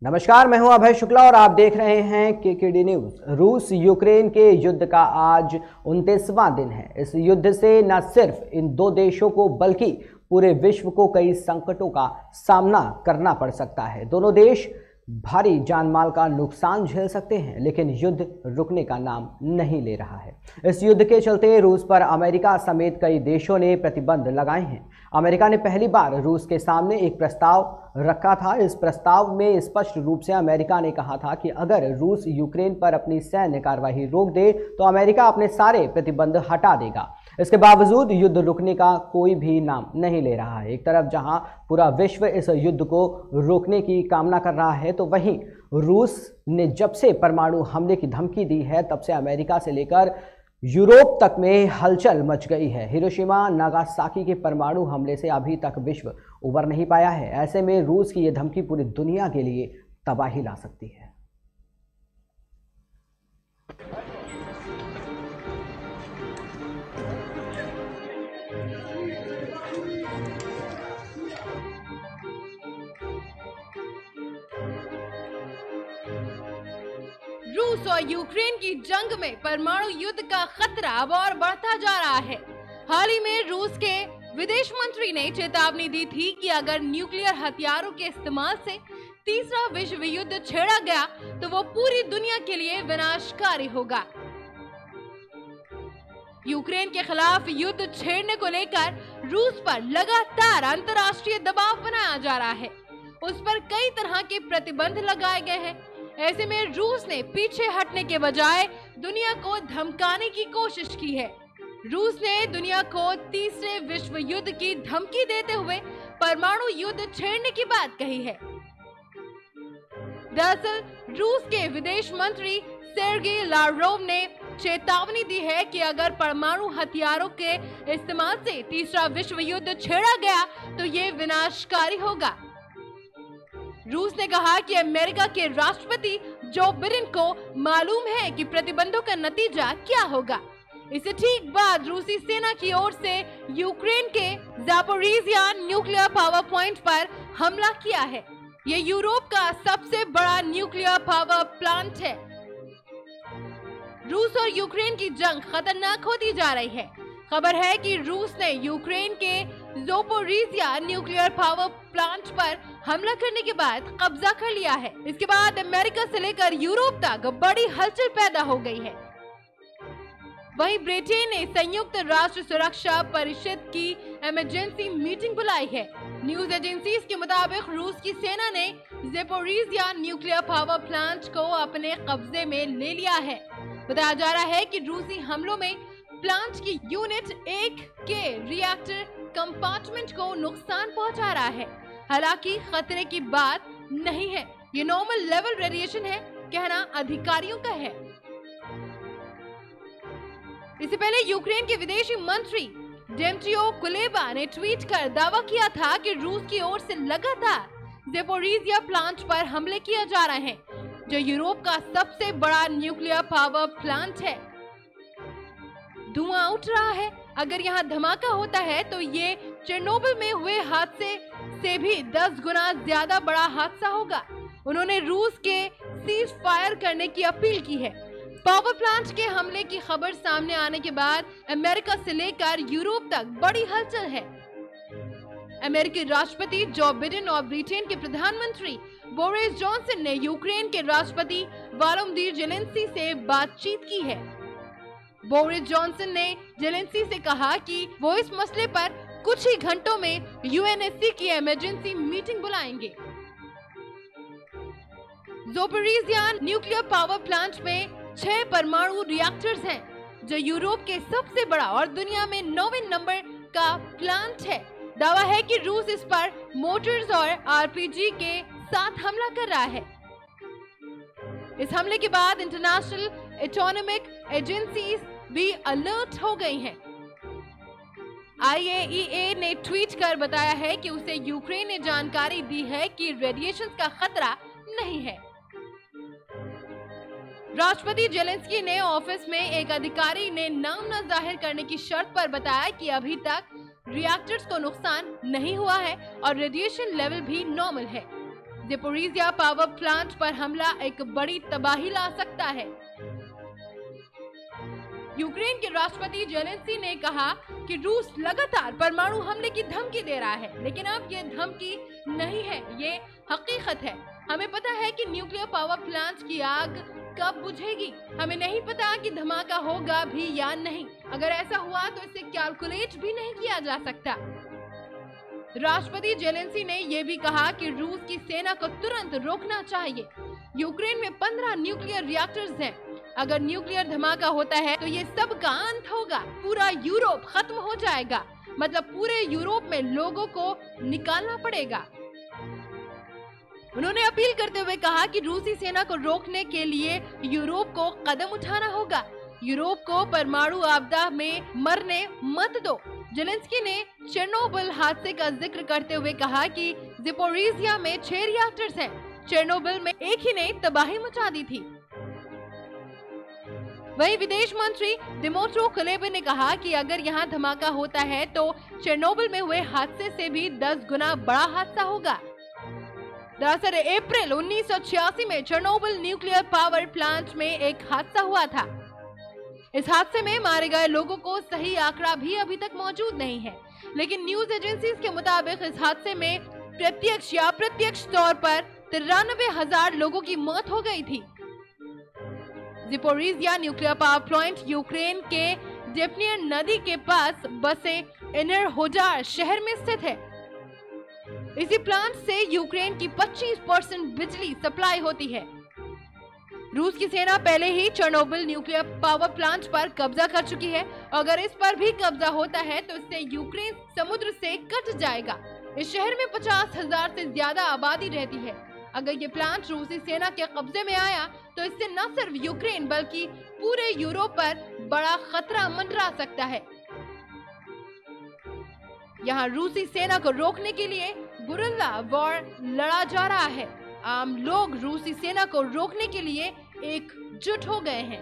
नमस्कार, मैं हूं अभय शुक्ला और आप देख रहे हैं केकेडी न्यूज। रूस यूक्रेन के युद्ध का आज 29वां दिन है। इस युद्ध से न सिर्फ इन दो देशों को बल्कि पूरे विश्व को कई संकटों का सामना करना पड़ सकता है। दोनों देश भारी जानमाल का नुकसान झेल सकते हैं, लेकिन युद्ध रुकने का नाम नहीं ले रहा है। इस युद्ध के चलते रूस पर अमेरिका समेत कई देशों ने प्रतिबंध लगाए हैं। अमेरिका ने पहली बार रूस के सामने एक प्रस्ताव रखा था। इस प्रस्ताव में स्पष्ट रूप से अमेरिका ने कहा था कि अगर रूस यूक्रेन पर अपनी सैन्य कार्रवाई रोक दे तो अमेरिका अपने सारे प्रतिबंध हटा देगा। इसके बावजूद युद्ध रुकने का कोई भी नाम नहीं ले रहा है। एक तरफ जहां पूरा विश्व इस युद्ध को रोकने की कामना कर रहा है, तो वहीं रूस ने जब से परमाणु हमले की धमकी दी है तब से अमेरिका से लेकर यूरोप तक में हलचल मच गई है। हिरोशिमा नागासाकी के परमाणु हमले से अभी तक विश्व उबर नहीं पाया है। ऐसे में रूस की यह धमकी पूरी दुनिया के लिए तबाही ला सकती है। रूस और यूक्रेन की जंग में परमाणु युद्ध का खतरा अब और बढ़ता जा रहा है। हाल ही में रूस के विदेश मंत्री ने चेतावनी दी थी कि अगर न्यूक्लियर हथियारों के इस्तेमाल से तीसरा विश्व युद्ध छेड़ा गया तो वो पूरी दुनिया के लिए विनाशकारी होगा। यूक्रेन के खिलाफ युद्ध छेड़ने को लेकर रूस पर लगातार अंतर्राष्ट्रीय दबाव बनाया जा रहा है। उस पर कई तरह के प्रतिबंध लगाए गए हैं। ऐसे में रूस ने पीछे हटने के बजाय दुनिया को धमकाने की कोशिश की है। रूस ने दुनिया को तीसरे विश्व युद्ध की धमकी देते हुए परमाणु युद्ध छेड़ने की बात कही है। दरअसल रूस के विदेश मंत्री सेर्गेई लाव्रोव ने चेतावनी दी है कि अगर परमाणु हथियारों के इस्तेमाल से तीसरा विश्व युद्ध छेड़ा गया तो ये विनाशकारी होगा। रूस ने कहा कि अमेरिका के राष्ट्रपति जो बिडेन को मालूम है कि प्रतिबंधों का नतीजा क्या होगा। इससे ठीक बाद रूसी सेना की ओर से यूक्रेन के ज़ापोरिज़िया न्यूक्लियर पावर प्लांट पर हमला किया है। ये यूरोप का सबसे बड़ा न्यूक्लियर पावर प्लांट है। रूस और यूक्रेन की जंग खतरनाक होती जा रही है। खबर है कि रूस ने यूक्रेन के ज़ापोरिज़िया न्यूक्लियर पावर प्लांट पर हमला करने के बाद कब्जा कर लिया है। इसके बाद अमेरिका से लेकर यूरोप तक बड़ी हलचल पैदा हो गई है। वहीं ब्रिटेन ने संयुक्त राष्ट्र सुरक्षा परिषद की इमरजेंसी मीटिंग बुलाई है। न्यूज एजेंसीज के मुताबिक रूस की सेना ने ज़ापोरिज़िया न्यूक्लियर पावर प्लांट को अपने कब्जे में ले लिया है। बताया जा रहा है कि रूसी हमलों में प्लांट की यूनिट 1 के रिएक्टर कंपार्टमेंट को नुकसान पहुंचा रहा है। हालांकि खतरे की बात नहीं है, ये नॉर्मल लेवल रेडिएशन है, कहना अधिकारियों का है। इससे पहले यूक्रेन के विदेशी मंत्री डेमट्रियो कुलेबा ने ट्वीट कर दावा किया था कि रूस की ओर से लगातार ज़ापोरिज़िया प्लांट पर हमले किए जा रहे हैं, जो यूरोप का सबसे बड़ा न्यूक्लियर पावर प्लांट है। धुआं उठ रहा है। अगर यहाँ धमाका होता है तो ये चेरनोबिल में हुए हादसे से भी 10 गुना ज्यादा बड़ा हादसा होगा। उन्होंने रूस के सीज फायर करने की अपील की है। पावर प्लांट के हमले की खबर सामने आने के बाद अमेरिका से लेकर यूरोप तक बड़ी हलचल है। अमेरिकी राष्ट्रपति जो बिडेन और ब्रिटेन के प्रधानमंत्री बोरिस जॉनसन ने यूक्रेन के राष्ट्रपति वोलोदिमीर ज़ेलेंस्की से बातचीत की है। बोरिस जॉनसन ने ज़ेलेंस्की से कहा कि वो इस मसले पर कुछ ही घंटों में यूएनएससी की इमरजेंसी मीटिंग बुलाएंगे। ज़ापोरिज़िया न्यूक्लियर पावर प्लांट में 6 परमाणु रिएक्टर्स हैं, जो यूरोप के सबसे बड़ा और दुनिया में 9वें नंबर का प्लांट है। दावा है कि रूस इस पर मोटर्स और आरपीजी के साथ हमला कर रहा है। इस हमले के बाद इंटरनेशनल एटॉमिक एजेंसीज भी अलर्ट हो गई हैं। IAEA ने ट्वीट कर बताया है कि उसे यूक्रेन ने जानकारी दी है कि रेडिएशन का खतरा नहीं है। राष्ट्रपति ज़ेलेंस्की ने ऑफिस में एक अधिकारी ने नाम न जाहिर करने की शर्त पर बताया कि अभी तक रिएक्टर्स को नुकसान नहीं हुआ है और रेडिएशन लेवल भी नॉर्मल है। ज़ेपोरिज़िया पावर प्लांट पर हमला एक बड़ी तबाही ला सकता है। यूक्रेन के राष्ट्रपति जेलेंस्की ने कहा कि रूस लगातार परमाणु हमले की धमकी दे रहा है, लेकिन अब ये धमकी नहीं है, ये हकीकत है। हमें पता है कि न्यूक्लियर पावर प्लांट की आग कब बुझेगी। हमें नहीं पता कि धमाका होगा भी या नहीं। अगर ऐसा हुआ तो इसे कैलकुलेट भी नहीं किया जा सकता। राष्ट्रपति जेलेंस्की ने यह भी कहा कि रूस की सेना को तुरंत रोकना चाहिए। यूक्रेन में 15 न्यूक्लियर रिएक्टर्स हैं। अगर न्यूक्लियर धमाका होता है तो ये सब का अंत होगा, पूरा यूरोप खत्म हो जाएगा, मतलब पूरे यूरोप में लोगों को निकालना पड़ेगा। उन्होंने अपील करते हुए कहा कि रूसी सेना को रोकने के लिए यूरोप को कदम उठाना होगा। यूरोप को परमाणु आपदा में मरने मत दो। जेलेंस्की ने चेरनोबिल हादसे का जिक्र करते हुए कहा कि ज़ेपोरिज़िया में 6 रिएक्टर्स हैं। चेरनोबिल में एक ही ने तबाही मचा दी थी। वहीं विदेश मंत्री दिमित्रो कुलेबा ने कहा कि अगर यहाँ धमाका होता है तो चेरनोबिल में हुए हादसे से भी 10 गुना बड़ा हादसा होगा। दरअसल अप्रैल 1986 में चेरनोबिल न्यूक्लियर पावर प्लांट में एक हादसा हुआ था। इस हादसे में मारे गए लोगों को सही आंकड़ा भी अभी तक मौजूद नहीं है, लेकिन न्यूज एजेंसीज के मुताबिक इस हादसे में प्रत्यक्ष या अप्रत्यक्ष तौर पर 93,000 लोगों की मौत हो गई थी। Zaporizhzhia nuclear power plant Ukraine के डेप्नियर नदी के पास बसे एनरहोडार शहर में स्थित है। इसी प्लांट से यूक्रेन की 25% बिजली सप्लाई होती है। रूस की सेना पहले ही चेरनोबिल न्यूक्लियर पावर प्लांट पर कब्जा कर चुकी है। अगर इस पर भी कब्जा होता है तो इससे यूक्रेन समुद्र से कट जाएगा। इस शहर में 50,000 से ज्यादा आबादी रहती है। अगर ये प्लांट रूसी सेना के कब्जे में आया तो इससे न सिर्फ यूक्रेन बल्कि पूरे यूरोप पर बड़ा खतरा मंडरा सकता है। यहाँ रूसी सेना को रोकने के लिए गुरिल्ला वॉर लड़ा जा रहा है। आम लोग रूसी सेना को रोकने के लिए एकजुट हो गए हैं।